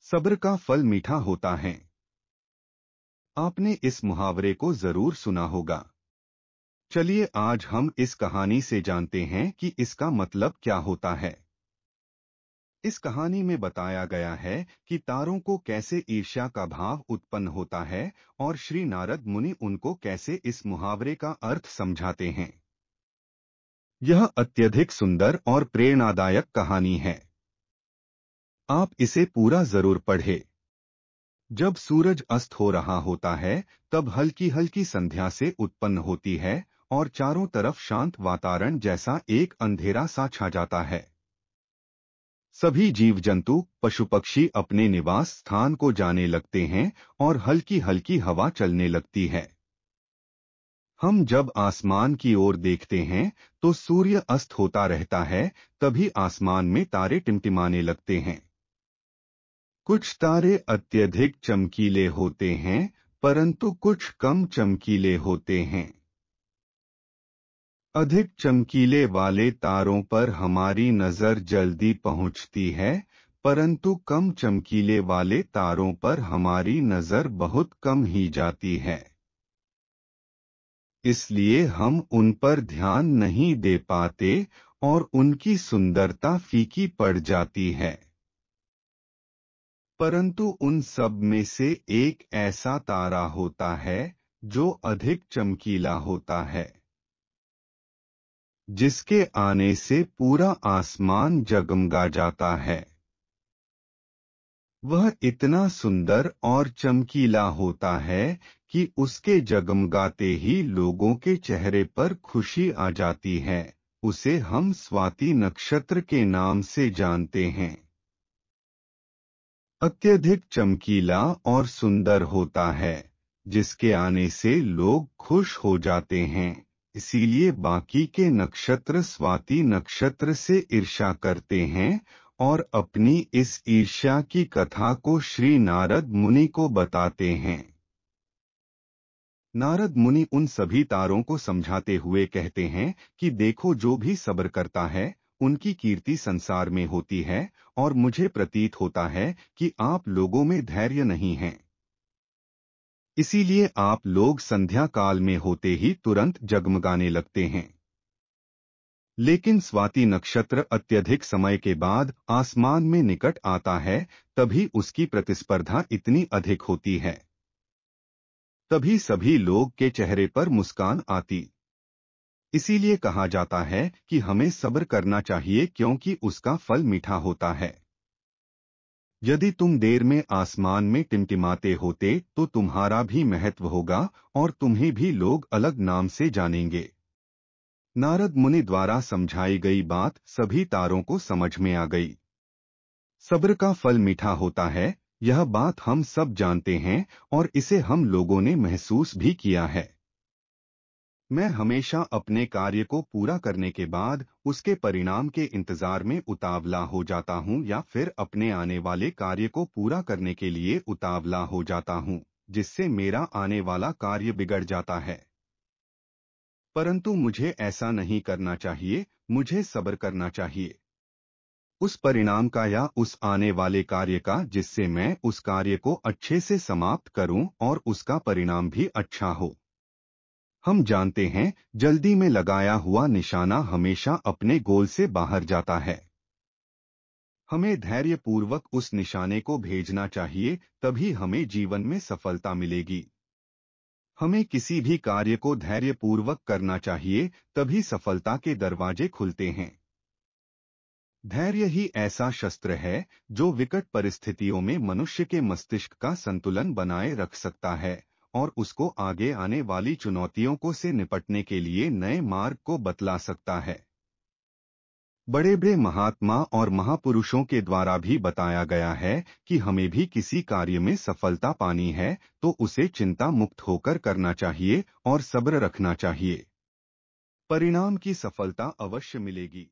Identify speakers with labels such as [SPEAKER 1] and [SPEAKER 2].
[SPEAKER 1] सब्र का फल मीठा होता है। आपने इस मुहावरे को जरूर सुना होगा। चलिए आज हम इस कहानी से जानते हैं कि इसका मतलब क्या होता है। इस कहानी में बताया गया है कि तारों को कैसे ईर्ष्या का भाव उत्पन्न होता है और श्री नारद मुनि उनको कैसे इस मुहावरे का अर्थ समझाते हैं। यह अत्यधिक सुंदर और प्रेरणादायक कहानी है। आप इसे पूरा जरूर पढ़ें। जब सूरज अस्त हो रहा होता है तब हल्की हल्की संध्या से उत्पन्न होती है और चारों तरफ शांत वातावरण जैसा एक अंधेरा सा छा जाता है। सभी जीव जंतु पशु पक्षी अपने निवास स्थान को जाने लगते हैं और हल्की हल्की हवा चलने लगती है। हम जब आसमान की ओर देखते हैं तो सूर्य अस्त होता रहता है, तभी आसमान में तारे टिमटिमाने लगते हैं। कुछ तारे अत्यधिक चमकीले होते हैं परंतु कुछ कम चमकीले होते हैं। अधिक चमकीले वाले तारों पर हमारी नजर जल्दी पहुंचती है परंतु कम चमकीले वाले तारों पर हमारी नजर बहुत कम ही जाती है। इसलिए हम उन पर ध्यान नहीं दे पाते और उनकी सुंदरता फीकी पड़ जाती है। परंतु उन सब में से एक ऐसा तारा होता है जो अधिक चमकीला होता है, जिसके आने से पूरा आसमान जगमगा जाता है। वह इतना सुंदर और चमकीला होता है कि उसके जगमगाते ही लोगों के चेहरे पर खुशी आ जाती है। उसे हम स्वाति नक्षत्र के नाम से जानते हैं। अत्यधिक चमकीला और सुंदर होता है, जिसके आने से लोग खुश हो जाते हैं। इसीलिए बाकी के नक्षत्र स्वाति नक्षत्र से ईर्ष्या करते हैं और अपनी इस ईर्ष्या की कथा को श्री नारद मुनि को बताते हैं। नारद मुनि उन सभी तारों को समझाते हुए कहते हैं कि देखो, जो भी सब्र करता है उनकी कीर्ति संसार में होती है और मुझे प्रतीत होता है कि आप लोगों में धैर्य नहीं है। इसीलिए आप लोग संध्या काल में होते ही तुरंत जगमगाने लगते हैं। लेकिन स्वाति नक्षत्र अत्यधिक समय के बाद आसमान में निकट आता है, तभी उसकी प्रतिस्पर्धा इतनी अधिक होती है। तभी सभी लोग के चेहरे पर मुस्कान आती। इसीलिए कहा जाता है कि हमें सब्र करना चाहिए क्योंकि उसका फल मीठा होता है। यदि तुम देर में आसमान में टिमटिमाते होते तो तुम्हारा भी महत्व होगा और तुम्हें भी लोग अलग नाम से जानेंगे। नारद मुनि द्वारा समझाई गई बात सभी तारों को समझ में आ गई। सब्र का फल मीठा होता है, यह बात हम सब जानते हैं और इसे हम लोगों ने महसूस भी किया है। मैं हमेशा अपने कार्य को पूरा करने के बाद उसके परिणाम के इंतजार में उतावला हो जाता हूँ या फिर अपने आने वाले कार्य को पूरा करने के लिए उतावला हो जाता हूँ, जिससे मेरा आने वाला कार्य बिगड़ जाता है। परंतु मुझे ऐसा नहीं करना चाहिए, मुझे सब्र करना चाहिए। उस परिणाम का या उस आने वाले कार्य का जिससे मैं उस कार्य को अच्छे से समाप्त करूं और उसका परिणाम भी अच्छा हो। हम जानते हैं, जल्दी में लगाया हुआ निशाना हमेशा अपने गोल से बाहर जाता है। हमें धैर्यपूर्वक उस निशाने को भेजना चाहिए, तभी हमें जीवन में सफलता मिलेगी। हमें किसी भी कार्य को धैर्यपूर्वक करना चाहिए, तभी सफलता के दरवाजे खुलते हैं। धैर्य ही ऐसा शस्त्र है जो विकट परिस्थितियों में मनुष्य के मस्तिष्क का संतुलन बनाए रख सकता है और उसको आगे आने वाली चुनौतियों को से निपटने के लिए नए मार्ग को बतला सकता है। बड़े बड़े महात्मा और महापुरुषों के द्वारा भी बताया गया है कि हमें भी किसी कार्य में सफलता पानी है तो उसे चिंता मुक्त होकर करना चाहिए और सब्र रखना चाहिए। परिणाम की सफलता अवश्य मिलेगी।